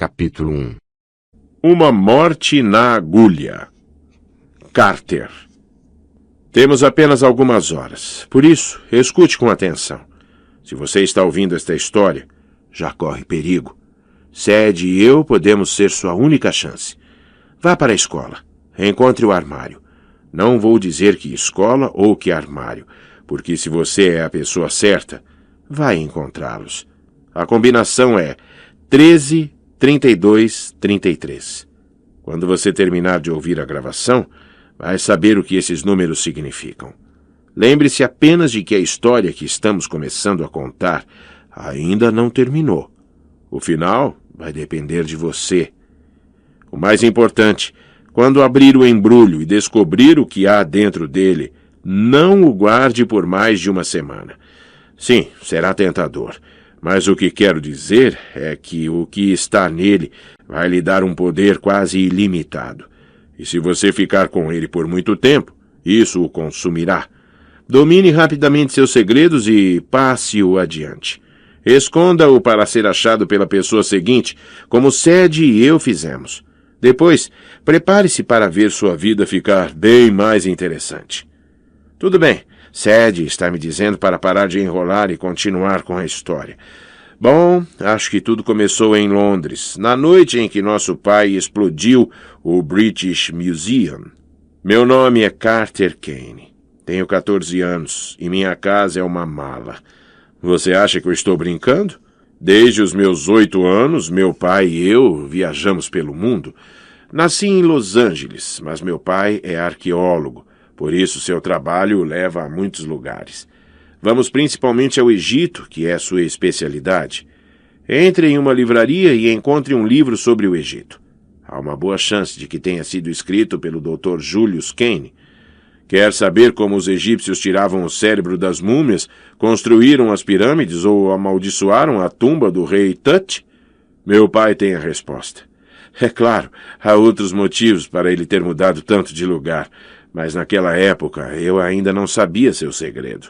Capítulo 1. Uma morte na agulha. Carter. Temos apenas algumas horas. Por isso, escute com atenção. Se você está ouvindo esta história, já corre perigo. Sadie e eu podemos ser sua única chance. Vá para a escola. Encontre o armário. Não vou dizer que escola ou que armário, porque se você é a pessoa certa, vai encontrá-los. A combinação é 13, 32, 33. Quando você terminar de ouvir a gravação, vai saber o que esses números significam. Lembre-se apenas de que a história que estamos começando a contar ainda não terminou. O final vai depender de você. O mais importante, quando abrir o embrulho e descobrir o que há dentro dele, não o guarde por mais de uma semana. Sim, será tentador. Mas o que quero dizer é que o que está nele vai lhe dar um poder quase ilimitado. E se você ficar com ele por muito tempo, isso o consumirá. Domine rapidamente seus segredos e passe-o adiante. Esconda-o para ser achado pela pessoa seguinte, como Sadie e eu fizemos. Depois, prepare-se para ver sua vida ficar bem mais interessante. Tudo bem. Sadie está me dizendo para parar de enrolar e continuar com a história. Bom, acho que tudo começou em Londres, na noite em que nosso pai explodiu o British Museum. Meu nome é Carter Kane. Tenho 14 anos e minha casa é uma mala. Você acha que eu estou brincando? Desde os meus 8 anos, meu pai e eu viajamos pelo mundo. Nasci em Los Angeles, mas meu pai é arqueólogo. Por isso, seu trabalho o leva a muitos lugares. Vamos principalmente ao Egito, que é sua especialidade. Entre em uma livraria e encontre um livro sobre o Egito. Há uma boa chance de que tenha sido escrito pelo Dr. Julius Kane. Quer saber como os egípcios tiravam o cérebro das múmias, construíram as pirâmides ou amaldiçoaram a tumba do rei Tut? Meu pai tem a resposta. É claro, há outros motivos para ele ter mudado tanto de lugar, mas naquela época eu ainda não sabia seu segredo.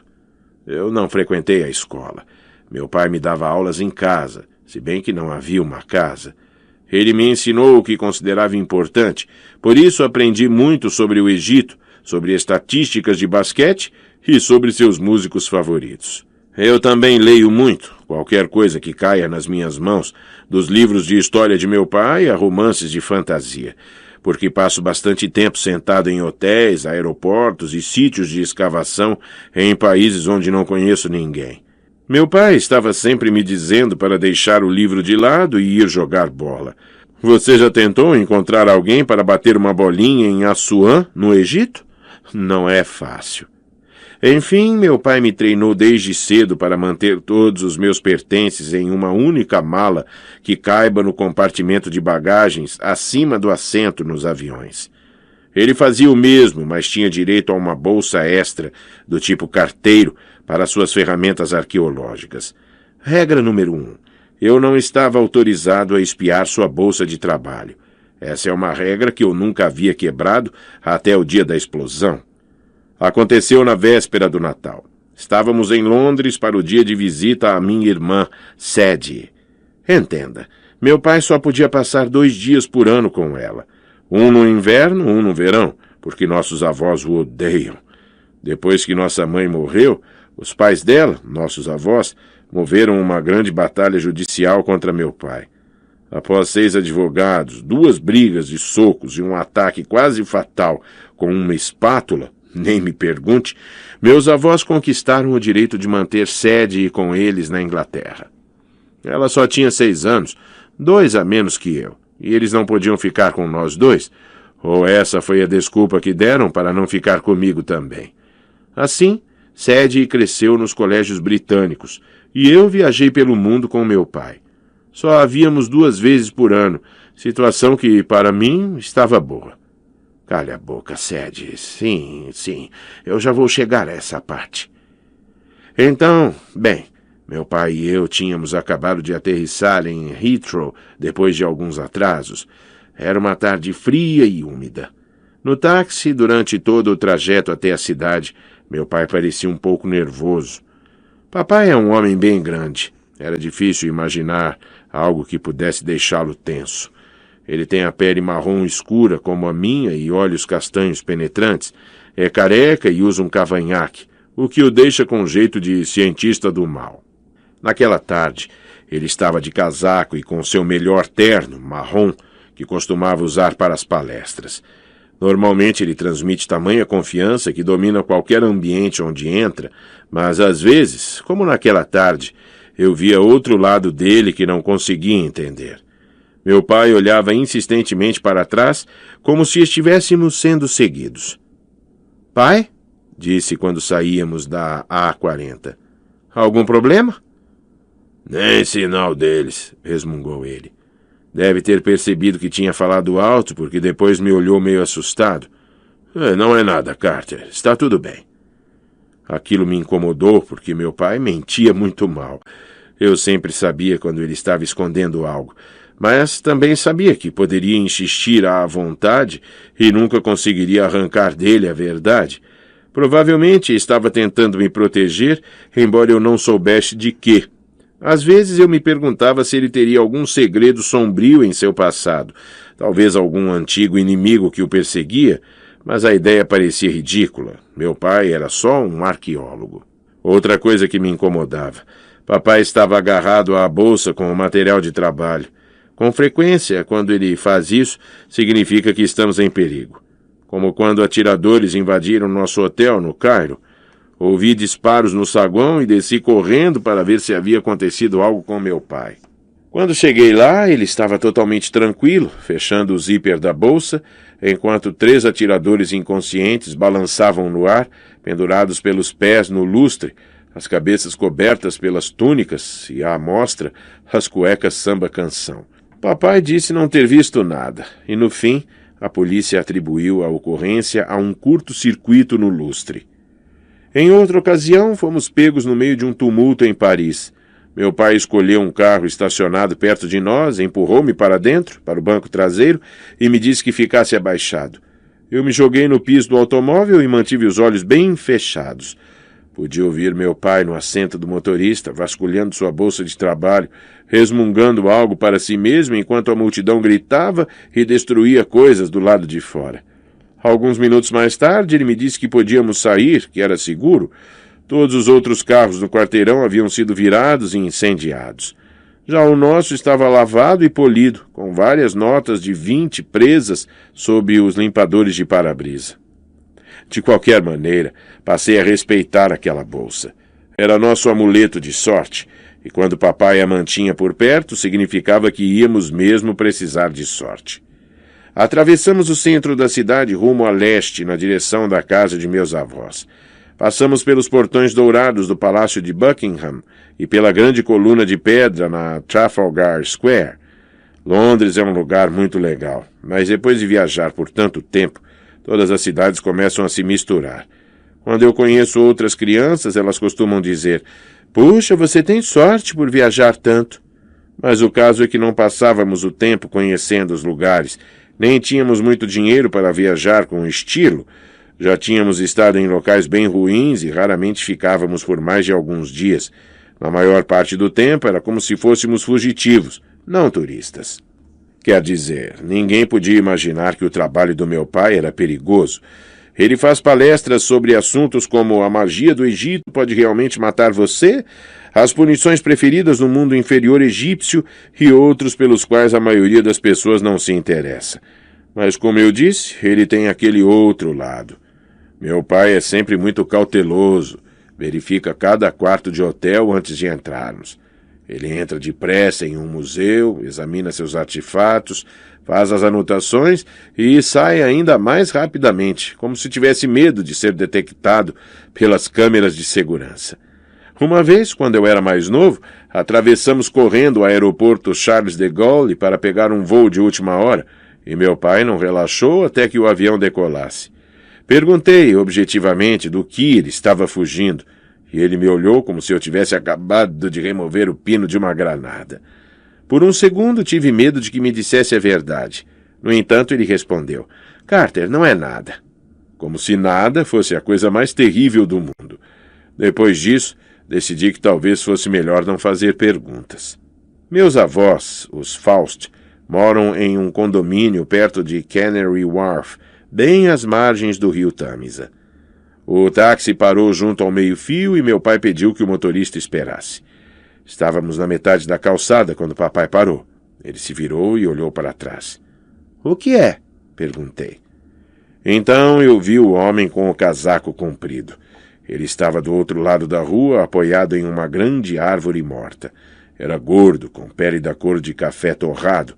Eu não frequentei a escola. Meu pai me dava aulas em casa, se bem que não havia uma casa. Ele me ensinou o que considerava importante, por isso aprendi muito sobre o Egito, sobre estatísticas de basquete e sobre seus músicos favoritos. Eu também leio muito, qualquer coisa que caia nas minhas mãos, dos livros de história de meu pai a romances de fantasia, porque passo bastante tempo sentado em hotéis, aeroportos e sítios de escavação em países onde não conheço ninguém. Meu pai estava sempre me dizendo para deixar o livro de lado e ir jogar bola. Você já tentou encontrar alguém para bater uma bolinha em Assuã, no Egito? Não é fácil. Enfim, meu pai me treinou desde cedo para manter todos os meus pertences em uma única mala que caiba no compartimento de bagagens acima do assento nos aviões. Ele fazia o mesmo, mas tinha direito a uma bolsa extra, do tipo carteiro, para suas ferramentas arqueológicas. Regra número 1. Eu não estava autorizado a espiar sua bolsa de trabalho. Essa é uma regra que eu nunca havia quebrado até o dia da explosão. Aconteceu na véspera do Natal. Estávamos em Londres para o dia de visita à minha irmã, Sadie. Entenda, meu pai só podia passar 2 dias por ano com ela. Um no inverno, um no verão, porque nossos avós o odeiam. Depois que nossa mãe morreu, os pais dela, nossos avós, moveram uma grande batalha judicial contra meu pai. Após 6 advogados, 2 brigas de socos e um ataque quase fatal com uma espátula, nem me pergunte, meus avós conquistaram o direito de manter Sadie com eles na Inglaterra. Ela só tinha 6 anos, 2 a menos que eu, e eles não podiam ficar com nós 2, ou essa foi a desculpa que deram para não ficar comigo também. Assim, Sadie cresceu nos colégios britânicos, e eu viajei pelo mundo com meu pai. Só a víamos 2 vezes por ano, situação que, para mim, estava boa. Calha a boca, Sadie. Sim, eu já vou chegar a essa parte. Então, bem, meu pai e eu tínhamos acabado de aterrissar em Heathrow depois de alguns atrasos. Era uma tarde fria e úmida. No táxi, durante todo o trajeto até a cidade, meu pai parecia um pouco nervoso. Papai é um homem bem grande. Era difícil imaginar algo que pudesse deixá-lo tenso. Ele tem a pele marrom escura como a minha e olhos castanhos penetrantes. É careca e usa um cavanhaque, o que o deixa com jeito de cientista do mal. Naquela tarde, ele estava de casaco e com seu melhor terno, marrom, que costumava usar para as palestras. Normalmente ele transmite tamanha confiança que domina qualquer ambiente onde entra, mas às vezes, como naquela tarde, eu via outro lado dele que não conseguia entender. Meu pai olhava insistentemente para trás, como se estivéssemos sendo seguidos. "Pai?" disse quando saíamos da A40. "Algum problema?" "Nem sinal deles", resmungou ele. Deve ter percebido que tinha falado alto, porque depois me olhou meio assustado. Não é nada, Carter. Está tudo bem." Aquilo me incomodou, porque meu pai mentia muito mal. Eu sempre sabia quando ele estava escondendo algo, mas também sabia que poderia insistir à vontade e nunca conseguiria arrancar dele a verdade. Provavelmente estava tentando me proteger, embora eu não soubesse de quê. Às vezes eu me perguntava se ele teria algum segredo sombrio em seu passado, talvez algum antigo inimigo que o perseguia, mas a ideia parecia ridícula. Meu pai era só um arqueólogo. Outra coisa que me incomodava. Papai estava agarrado à bolsa com o material de trabalho. Com frequência, quando ele faz isso, significa que estamos em perigo. Como quando atiradores invadiram nosso hotel no Cairo. Ouvi disparos no saguão e desci correndo para ver se havia acontecido algo com meu pai. Quando cheguei lá, ele estava totalmente tranquilo, fechando o zíper da bolsa, enquanto 3 atiradores inconscientes balançavam no ar, pendurados pelos pés no lustre, as cabeças cobertas pelas túnicas e, à amostra, as cuecas samba-canção. Papai disse não ter visto nada, e no fim, a polícia atribuiu a ocorrência a um curto-circuito no lustre. Em outra ocasião, fomos pegos no meio de um tumulto em Paris. Meu pai escolheu um carro estacionado perto de nós, empurrou-me para dentro, para o banco traseiro, e me disse que ficasse abaixado. Eu me joguei no piso do automóvel e mantive os olhos bem fechados. Podia ouvir meu pai no assento do motorista, vasculhando sua bolsa de trabalho, resmungando algo para si mesmo enquanto a multidão gritava e destruía coisas do lado de fora. Alguns minutos mais tarde, ele me disse que podíamos sair, que era seguro. Todos os outros carros no quarteirão haviam sido virados e incendiados. Já o nosso estava lavado e polido, com várias notas de 20 presas sob os limpadores de para-brisa. De qualquer maneira, passei a respeitar aquela bolsa. Era nosso amuleto de sorte, e quando papai a mantinha por perto, significava que íamos mesmo precisar de sorte. Atravessamos o centro da cidade rumo a leste, na direção da casa de meus avós. Passamos pelos portões dourados do Palácio de Buckingham e pela grande coluna de pedra na Trafalgar Square. Londres é um lugar muito legal, mas depois de viajar por tanto tempo, todas as cidades começam a se misturar. Quando eu conheço outras crianças, elas costumam dizer: "Puxa, você tem sorte por viajar tanto." Mas o caso é que não passávamos o tempo conhecendo os lugares, nem tínhamos muito dinheiro para viajar com estilo. Já tínhamos estado em locais bem ruins e raramente ficávamos por mais de alguns dias. Na maior parte do tempo era como se fôssemos fugitivos, não turistas. Quer dizer, ninguém podia imaginar que o trabalho do meu pai era perigoso. Ele faz palestras sobre assuntos como a magia do Egito pode realmente matar você, as punições preferidas no mundo inferior egípcio e outros pelos quais a maioria das pessoas não se interessa. Mas, como eu disse, ele tem aquele outro lado. Meu pai é sempre muito cauteloso, verifica cada quarto de hotel antes de entrarmos. Ele entra depressa em um museu, examina seus artefatos, faz as anotações e sai ainda mais rapidamente, como se tivesse medo de ser detectado pelas câmeras de segurança. Uma vez, quando eu era mais novo, atravessamos correndo o aeroporto Charles de Gaulle para pegar um voo de última hora, e meu pai não relaxou até que o avião decolasse. Perguntei, objetivamente, do que ele estava fugindo, e ele me olhou como se eu tivesse acabado de remover o pino de uma granada. Por um segundo tive medo de que me dissesse a verdade. No entanto, ele respondeu: "Carter, não é nada." Como se nada fosse a coisa mais terrível do mundo. Depois disso, decidi que talvez fosse melhor não fazer perguntas. Meus avós, os Faust, moram em um condomínio perto de Canary Wharf, bem às margens do rio Tâmisa. O táxi parou junto ao meio-fio e meu pai pediu que o motorista esperasse. Estávamos na metade da calçada quando papai parou. Ele se virou e olhou para trás. — O que é? — perguntei. Então eu vi o homem com o casaco comprido. Ele estava do outro lado da rua, apoiado em uma grande árvore morta. Era gordo, com pele da cor de café torrado.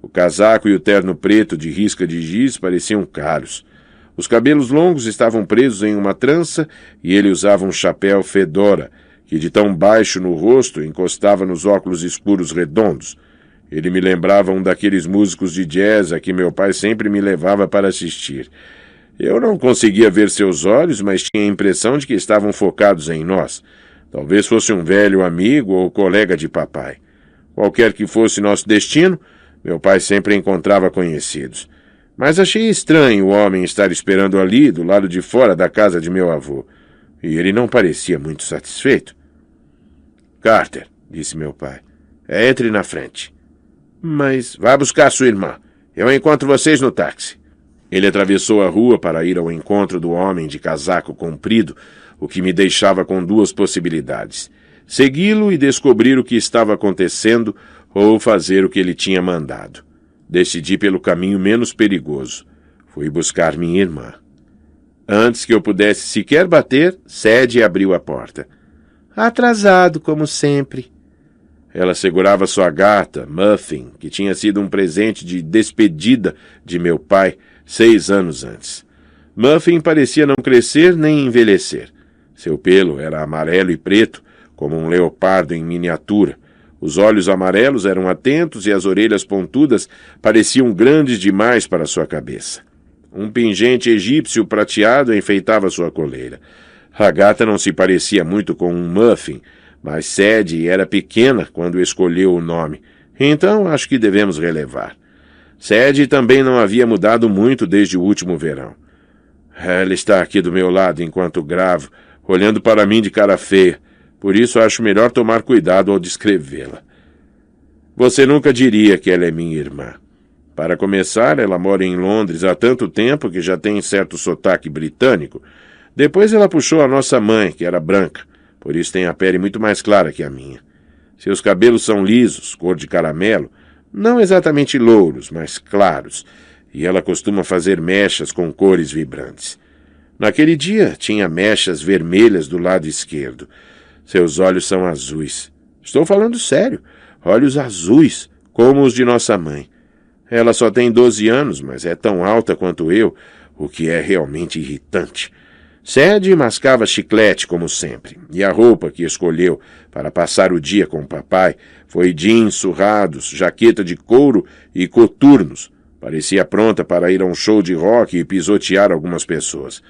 O casaco e o terno preto de risca de giz pareciam caros. Os cabelos longos estavam presos em uma trança e ele usava um chapéu fedora, que de tão baixo no rosto encostava nos óculos escuros redondos. Ele me lembrava um daqueles músicos de jazz a que meu pai sempre me levava para assistir. Eu não conseguia ver seus olhos, mas tinha a impressão de que estavam focados em nós. Talvez fosse um velho amigo ou colega de papai. Qualquer que fosse nosso destino, meu pai sempre encontrava conhecidos. Mas achei estranho o homem estar esperando ali, do lado de fora da casa de meu avô. E ele não parecia muito satisfeito. — Carter, disse meu pai, entre na frente. — Mas vá buscar sua irmã. Eu encontro vocês no táxi. Ele atravessou a rua para ir ao encontro do homem de casaco comprido, o que me deixava com duas possibilidades: segui-lo e descobrir o que estava acontecendo ou fazer o que ele tinha mandado. Decidi pelo caminho menos perigoso. Fui buscar minha irmã. Antes que eu pudesse sequer bater, Sadie abriu a porta. — Atrasado, como sempre. Ela segurava sua gata, Muffin, que tinha sido um presente de despedida de meu pai 6 anos antes. Muffin parecia não crescer nem envelhecer. Seu pelo era amarelo e preto, como um leopardo em miniatura. Os olhos amarelos eram atentos e as orelhas pontudas pareciam grandes demais para sua cabeça. Um pingente egípcio prateado enfeitava sua coleira. A gata não se parecia muito com um Muffin, mas Sadie era pequena quando escolheu o nome, então acho que devemos relevar. Sadie também não havia mudado muito desde o último verão. Ela está aqui do meu lado enquanto gravo, olhando para mim de cara feia, por isso acho melhor tomar cuidado ao descrevê-la. Você nunca diria que ela é minha irmã. Para começar, ela mora em Londres há tanto tempo que já tem certo sotaque britânico. Depois ela puxou a nossa mãe, que era branca. Por isso tem a pele muito mais clara que a minha. Seus cabelos são lisos, cor de caramelo, não exatamente louros, mas claros, e ela costuma fazer mechas com cores vibrantes. Naquele dia, tinha mechas vermelhas do lado esquerdo. Seus olhos são azuis. Estou falando sério, olhos azuis, como os de nossa mãe. Ela só tem 12 anos, mas é tão alta quanto eu, o que é realmente irritante. Sadie mascava chiclete, como sempre, e a roupa que escolheu para passar o dia com o papai foi jeans surrados, jaqueta de couro e coturnos. Parecia pronta para ir a um show de rock e pisotear algumas pessoas.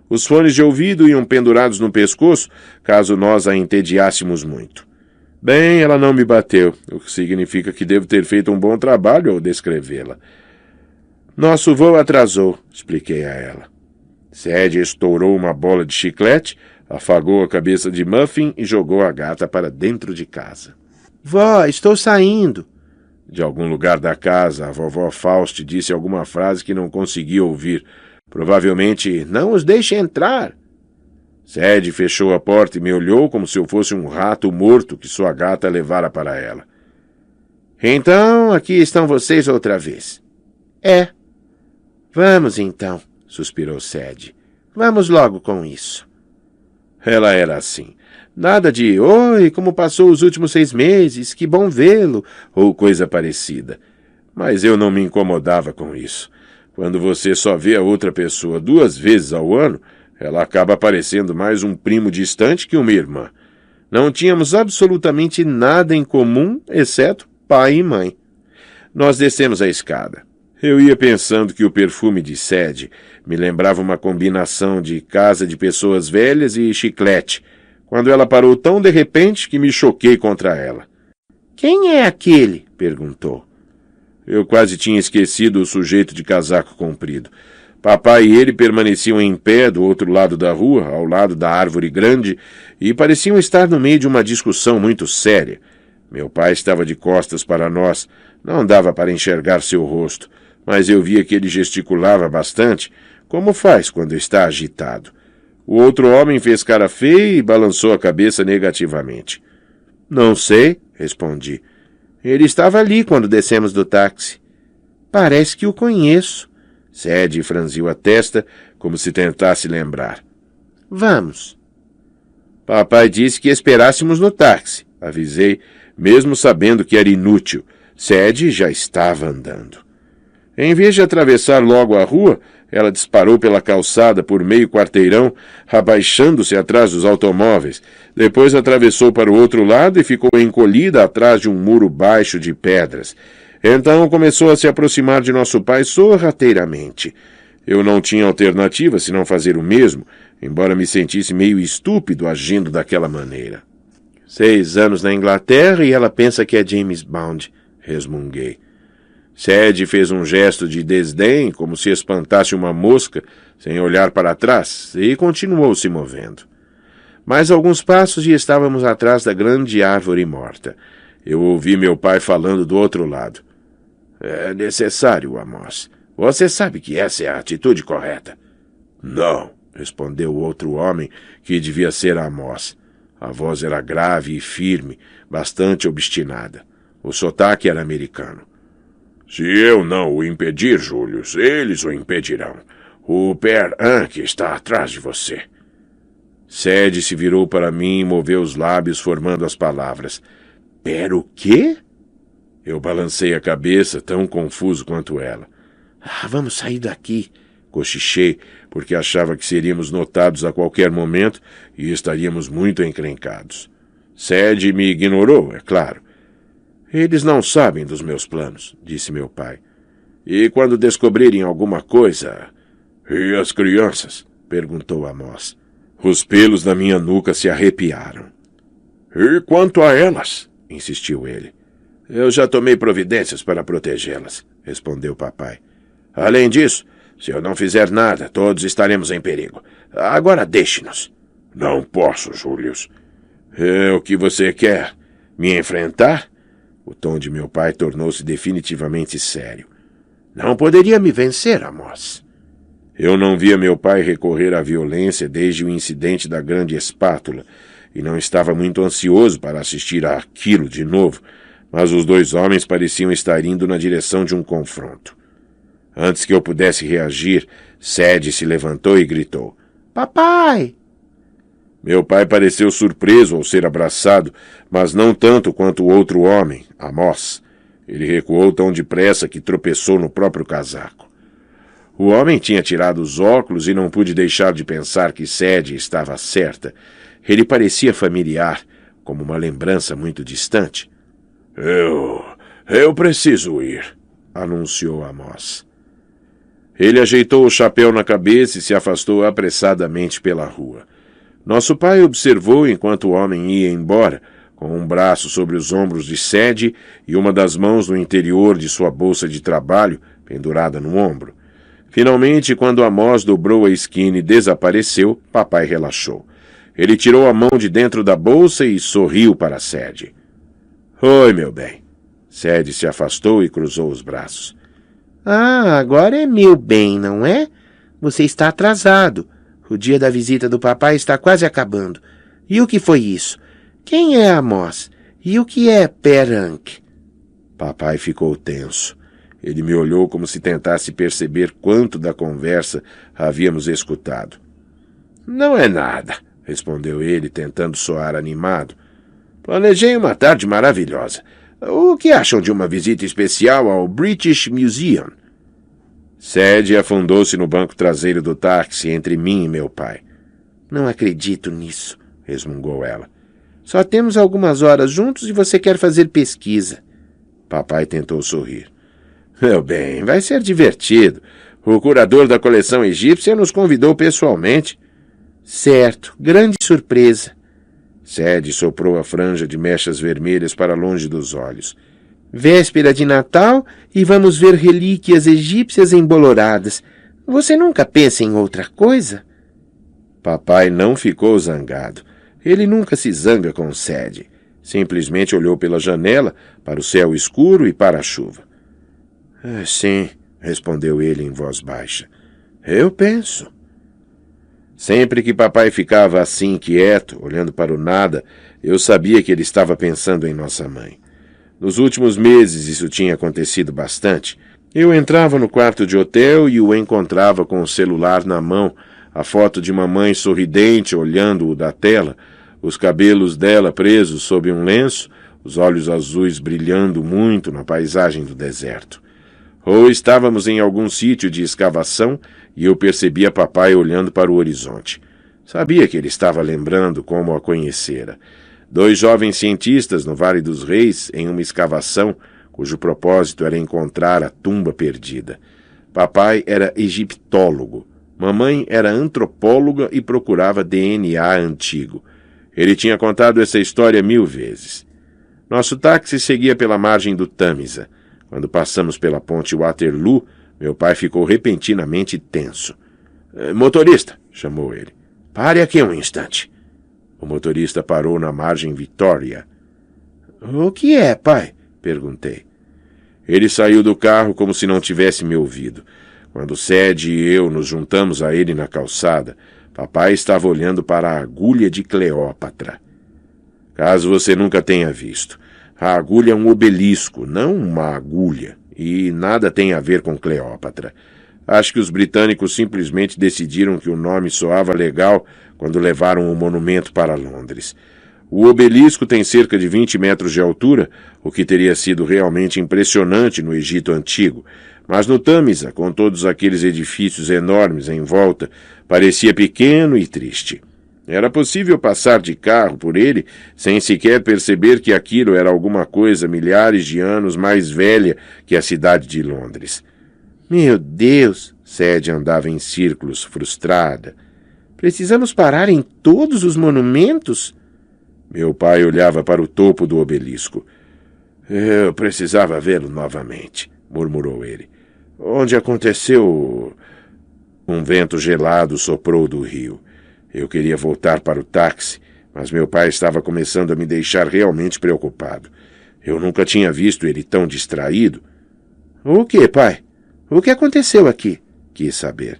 Os fones de ouvido iam pendurados no pescoço, caso nós a entediássemos muito. Bem, ela não me bateu, o que significa que devo ter feito um bom trabalho ao descrevê-la. Nosso voo atrasou, expliquei a ela. Sadie estourou uma bola de chiclete, afagou a cabeça de Muffin e jogou a gata para dentro de casa. — Vó, estou saindo. De algum lugar da casa, a vovó Faust disse alguma frase que não conseguia ouvir. Provavelmente, não os deixe entrar. Sadie fechou a porta e me olhou como se eu fosse um rato morto que sua gata levara para ela. — Então, aqui estão vocês outra vez. — É. — Vamos então, suspirou Sadie. Vamos logo com isso. Ela era assim. Nada de, oi, como passou os últimos 6 meses, que bom vê-lo, ou coisa parecida. Mas eu não me incomodava com isso. Quando você só vê a outra pessoa 2 vezes ao ano, ela acaba parecendo mais um primo distante que uma irmã. Não tínhamos absolutamente nada em comum, exceto pai e mãe. Nós descemos a escada. Eu ia pensando que o perfume de Sadie me lembrava uma combinação de casa de pessoas velhas e chiclete, quando ela parou tão de repente que me choquei contra ela. — Quem é aquele? — perguntou. Eu quase tinha esquecido o sujeito de casaco comprido. Papai e ele permaneciam em pé do outro lado da rua, ao lado da árvore grande, e pareciam estar no meio de uma discussão muito séria. Meu pai estava de costas para nós, não dava para enxergar seu rosto, mas eu via que ele gesticulava bastante, como faz quando está agitado. O outro homem fez cara feia e balançou a cabeça negativamente. Não sei, respondi. Ele estava ali quando descemos do táxi. Parece que o conheço. Sadie franziu a testa, como se tentasse lembrar. Vamos. Papai disse que esperássemos no táxi, avisei, mesmo sabendo que era inútil. Sadie já estava andando. Em vez de atravessar logo a rua, ela disparou pela calçada por meio quarteirão, abaixando-se atrás dos automóveis. Depois atravessou para o outro lado e ficou encolhida atrás de um muro baixo de pedras. Então começou a se aproximar de nosso pai sorrateiramente. Eu não tinha alternativa senão fazer o mesmo, embora me sentisse meio estúpido agindo daquela maneira. 6 anos na Inglaterra e ela pensa que é James Bond, resmunguei. Sadie fez um gesto de desdém, como se espantasse uma mosca, sem olhar para trás, e continuou se movendo. Mais alguns passos e estávamos atrás da grande árvore morta. Eu ouvi meu pai falando do outro lado. É necessário, Amos. Você sabe que essa é a atitude correta. Não, respondeu o outro homem, que devia ser Amos. A voz era grave e firme, bastante obstinada. O sotaque era americano. Se eu não o impedir, Julius, eles o impedirão. O Per Anke está atrás de você. Sadie se virou para mim e moveu os lábios formando as palavras. Per o quê? Eu balancei a cabeça, tão confuso quanto ela. Vamos sair daqui, cochichei, porque achava que seríamos notados a qualquer momento e estaríamos muito encrencados. Sadie me ignorou, é claro. Eles não sabem dos meus planos, disse meu pai. E quando descobrirem alguma coisa... E as crianças? Perguntou Amos. Os pelos da minha nuca se arrepiaram. E quanto a elas? Insistiu ele. Eu já tomei providências para protegê-las, respondeu papai. Além disso, se eu não fizer nada, todos estaremos em perigo. Agora deixe-nos. Não posso, Julius. É o que você quer? Me enfrentar? O tom de meu pai tornou-se definitivamente sério. Não poderia me vencer, Amos. Eu não via meu pai recorrer à violência desde o incidente da grande espátula, e não estava muito ansioso para assistir àquilo de novo, mas os 2 homens pareciam estar indo na direção de um confronto. Antes que eu pudesse reagir, Sadie se levantou e gritou. Papai! Meu pai pareceu surpreso ao ser abraçado, mas não tanto quanto o outro homem, Amos. Ele recuou tão depressa que tropeçou no próprio casaco. O homem tinha tirado os óculos e não pude deixar de pensar que Sadie estava certa. Ele parecia familiar, como uma lembrança muito distante. Eu preciso ir, anunciou Amos. Ele ajeitou o chapéu na cabeça e se afastou apressadamente pela rua. Nosso pai observou enquanto o homem ia embora, com um braço sobre os ombros de Sadie e uma das mãos no interior de sua bolsa de trabalho, pendurada no ombro. Finalmente, quando Amos dobrou a esquina e desapareceu, papai relaxou. Ele tirou a mão de dentro da bolsa e sorriu para Sadie. Oi, meu bem. Sadie se afastou e cruzou os braços. Agora é meu bem, não é? Você está atrasado. O dia da visita do papai está quase acabando. E o que foi isso? Quem é Amos? E o que é Per Anke? Papai ficou tenso. Ele me olhou como se tentasse perceber quanto da conversa havíamos escutado. Não é nada, respondeu ele, tentando soar animado. Planejei uma tarde maravilhosa. O que acham de uma visita especial ao British Museum? Sadie afundou-se no banco traseiro do táxi entre mim e meu pai. Não acredito nisso, resmungou ela. Só temos algumas horas juntos e você quer fazer pesquisa. Papai tentou sorrir. Meu bem, vai ser divertido. O curador da coleção egípcia nos convidou pessoalmente. Certo, grande surpresa. Sadie soprou a franja de mechas vermelhas para longe dos olhos. Véspera de Natal e vamos ver relíquias egípcias emboloradas. Você nunca pensa em outra coisa? Papai não ficou zangado. Ele nunca se zanga com Sadie. Simplesmente olhou pela janela, para o céu escuro e para a chuva. Sim, respondeu ele em voz baixa. Eu penso. Sempre que papai ficava assim, quieto, olhando para o nada, eu sabia que ele estava pensando em nossa mãe. Nos últimos meses isso tinha acontecido bastante. Eu entrava no quarto de hotel e o encontrava com o celular na mão, a foto de mamãe sorridente olhando-o da tela, os cabelos dela presos sob um lenço, os olhos azuis brilhando muito na paisagem do deserto. Ou estávamos em algum sítio de escavação e eu percebia papai olhando para o horizonte. Sabia que ele estava lembrando como a conhecera. 2 jovens cientistas no Vale dos Reis, em uma escavação, cujo propósito era encontrar a tumba perdida. Papai era egiptólogo. Mamãe era antropóloga e procurava DNA antigo. Ele tinha contado essa história 1000 vezes. Nosso táxi seguia pela margem do Tâmisa. Quando passamos pela ponte Waterloo, meu pai ficou repentinamente tenso. Motorista, chamou ele. Pare aqui um instante. O motorista parou na margem Victoria. O que é, pai? Perguntei. Ele saiu do carro como se não tivesse me ouvido. Quando Sadie e eu nos juntamos a ele na calçada, papai estava olhando para a agulha de Cleópatra. Caso você nunca tenha visto, a agulha é um obelisco, não uma agulha, e nada tem a ver com Cleópatra. Acho que os britânicos simplesmente decidiram que o nome soava legal quando levaram o monumento para Londres. O obelisco tem cerca de 20 metros de altura, o que teria sido realmente impressionante no Egito Antigo, mas no Tâmisa, com todos aqueles edifícios enormes em volta, parecia pequeno e triste. Era possível passar de carro por ele sem sequer perceber que aquilo era alguma coisa milhares de anos mais velha que a cidade de Londres. Meu Deus! Sadie andava em círculos, frustrada. Precisamos parar em todos os monumentos? Meu pai olhava para o topo do obelisco. Eu precisava vê-lo novamente, murmurou ele. Onde aconteceu... Um vento gelado soprou do rio. Eu queria voltar para o táxi, mas meu pai estava começando a me deixar realmente preocupado. Eu nunca tinha visto ele tão distraído. O que, pai? O que aconteceu aqui? Quis saber.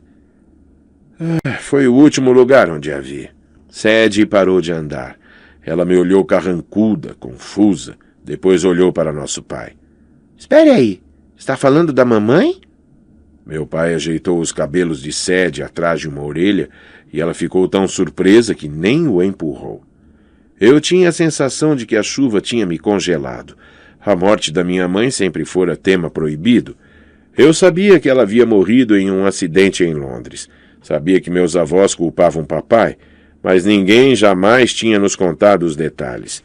Foi o último lugar onde a vi. Sadie parou de andar. Ela me olhou carrancuda, confusa. Depois olhou para nosso pai. Espere aí. Está falando da mamãe? Meu pai ajeitou os cabelos de Sadie atrás de uma orelha e ela ficou tão surpresa que nem o empurrou. Eu tinha a sensação de que a chuva tinha me congelado. A morte da minha mãe sempre fora tema proibido. Eu sabia que ela havia morrido em um acidente em Londres. Sabia que meus avós culpavam papai, mas ninguém jamais tinha nos contado os detalhes.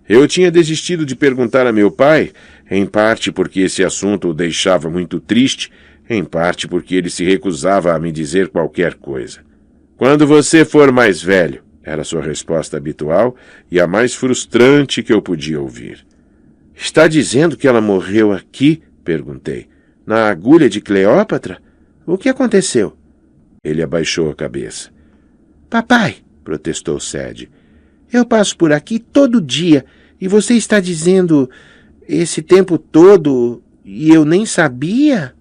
Eu tinha desistido de perguntar a meu pai, em parte porque esse assunto o deixava muito triste, em parte porque ele se recusava a me dizer qualquer coisa. Quando você for mais velho, era sua resposta habitual e a mais frustrante que eu podia ouvir. Está dizendo que ela morreu aqui? Perguntei. Na agulha de Cleópatra? O que aconteceu? Ele abaixou a cabeça. Papai, protestou Sadie, eu passo por aqui todo dia e você está dizendo esse tempo todo e eu nem sabia?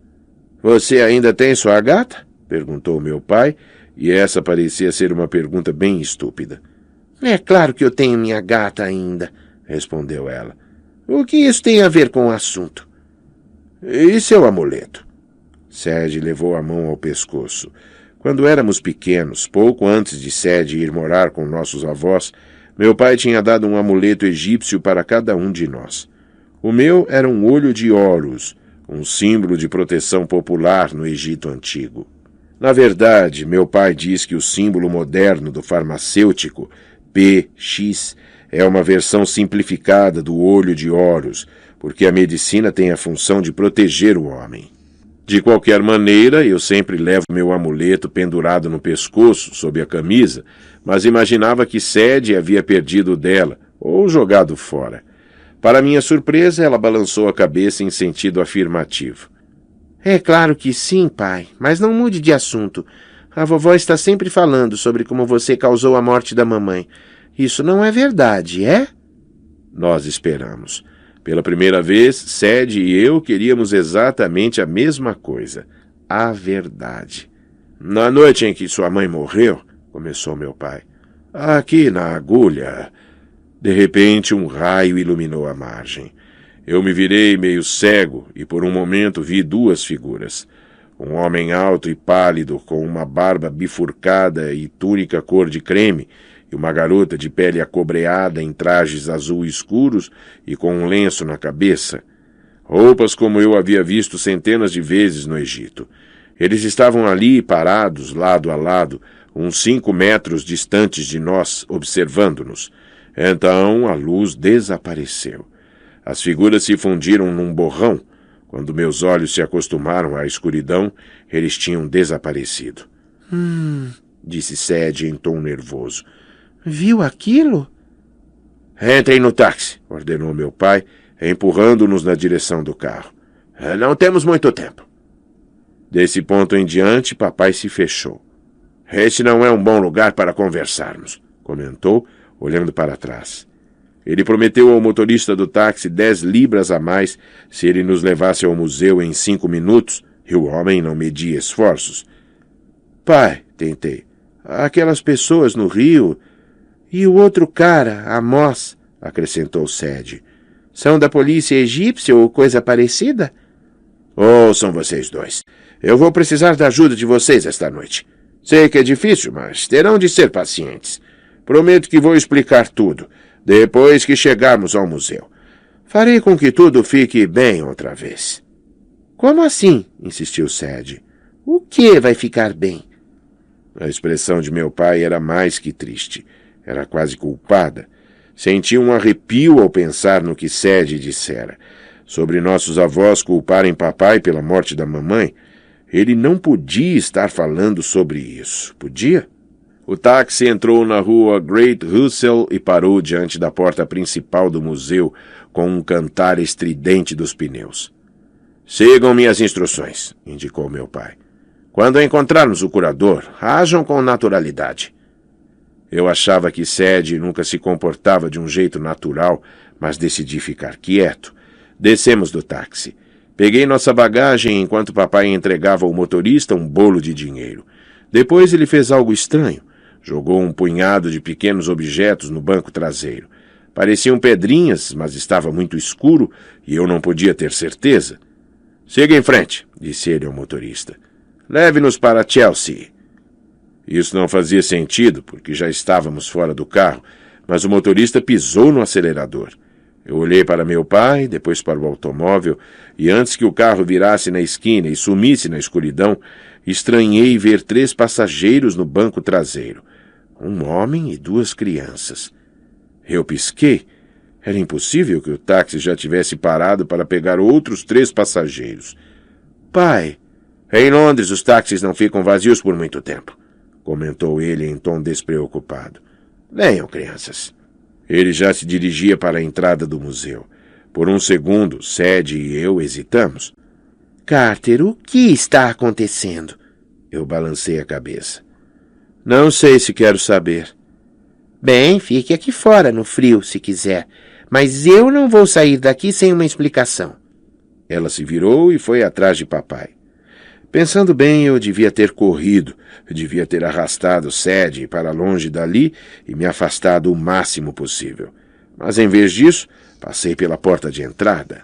Você ainda tem sua gata? Perguntou meu pai, e essa parecia ser uma pergunta bem estúpida. É claro que eu tenho minha gata ainda, respondeu ela. O que isso tem a ver com o assunto? E seu amuleto? Sadie levou a mão ao pescoço. Quando éramos pequenos, pouco antes de Sadie ir morar com nossos avós, meu pai tinha dado um amuleto egípcio para cada um de nós. O meu era um olho de Horus, um símbolo de proteção popular no Egito Antigo. Na verdade, meu pai diz que o símbolo moderno do farmacêutico, PX, é uma versão simplificada do olho de Horus, porque a medicina tem a função de proteger o homem. De qualquer maneira, eu sempre levo meu amuleto pendurado no pescoço, sob a camisa, mas imaginava que Sadie havia perdido o dela, ou jogado fora. Para minha surpresa, ela balançou a cabeça em sentido afirmativo. É claro que sim, pai, mas não mude de assunto. A vovó está sempre falando sobre como você causou a morte da mamãe. Isso não é verdade, é? Nós esperamos. Pela primeira vez, Sadie e eu queríamos exatamente a mesma coisa. A verdade. Na noite em que sua mãe morreu, começou meu pai, aqui na agulha... De repente, um raio iluminou a margem. Eu me virei meio cego e por um momento vi duas figuras. Um homem alto e pálido, com uma barba bifurcada e túnica cor de creme, e uma garota de pele acobreada em trajes azul escuros e com um lenço na cabeça. Roupas como eu havia visto centenas de vezes no Egito. Eles estavam ali, parados, lado a lado, uns 5 metros distantes de nós, observando-nos. Então a luz desapareceu. As figuras se fundiram num borrão. Quando meus olhos se acostumaram à escuridão, eles tinham desaparecido. Disse Sadie em tom nervoso. Viu aquilo? Entrem no táxi, ordenou meu pai, empurrando-nos na direção do carro. Não temos muito tempo. Desse ponto em diante, papai se fechou. Este não é um bom lugar para conversarmos, comentou, olhando para trás. Ele prometeu ao motorista do táxi 10 libras a mais se ele nos levasse ao museu em 5 minutos, e o homem não media esforços. Pai, tentei, aquelas pessoas no rio... E o outro cara, Amós, acrescentou Sadie. São da polícia egípcia ou coisa parecida? Ouçam vocês dois. Eu vou precisar da ajuda de vocês esta noite. Sei que é difícil, mas terão de ser pacientes. Prometo que vou explicar tudo, depois que chegarmos ao museu. Farei com que tudo fique bem outra vez. Como assim? Insistiu Sadie. O que vai ficar bem? A expressão de meu pai era mais que triste. Era quase culpada. Senti um arrepio ao pensar no que Sadie dissera. Sobre nossos avós culparem papai pela morte da mamãe, ele não podia estar falando sobre isso. Podia? O táxi entrou na rua Great Russell e parou diante da porta principal do museu com um cantar estridente dos pneus. Sigam minhas instruções, indicou meu pai. Quando encontrarmos o curador, ajam com naturalidade. Eu achava que Sadie nunca se comportava de um jeito natural, mas decidi ficar quieto. Descemos do táxi. Peguei nossa bagagem enquanto papai entregava ao motorista um bolo de dinheiro. Depois ele fez algo estranho. Jogou um punhado de pequenos objetos no banco traseiro. Pareciam pedrinhas, mas estava muito escuro e eu não podia ter certeza. Siga em frente, disse ele ao motorista. Leve-nos para Chelsea. Isso não fazia sentido, porque já estávamos fora do carro, mas o motorista pisou no acelerador. Eu olhei para meu pai, depois para o automóvel, e antes que o carro virasse na esquina e sumisse na escuridão, estranhei ver 3 passageiros no banco traseiro. Um homem e 2 crianças. Eu pisquei. Era impossível que o táxi já tivesse parado para pegar outros 3 passageiros. Pai, em Londres os táxis não ficam vazios por muito tempo, comentou ele em tom despreocupado. Venham, crianças. Ele já se dirigia para a entrada do museu. Por um segundo, Sadie e eu hesitamos. Carter, o que está acontecendo? Eu balancei a cabeça. Não sei se quero saber. Bem, fique aqui fora, no frio, se quiser. Mas eu não vou sair daqui sem uma explicação. Ela se virou e foi atrás de papai. Pensando bem, eu devia ter corrido, devia ter arrastado Sadie para longe dali e me afastado o máximo possível. Mas, em vez disso, passei pela porta de entrada.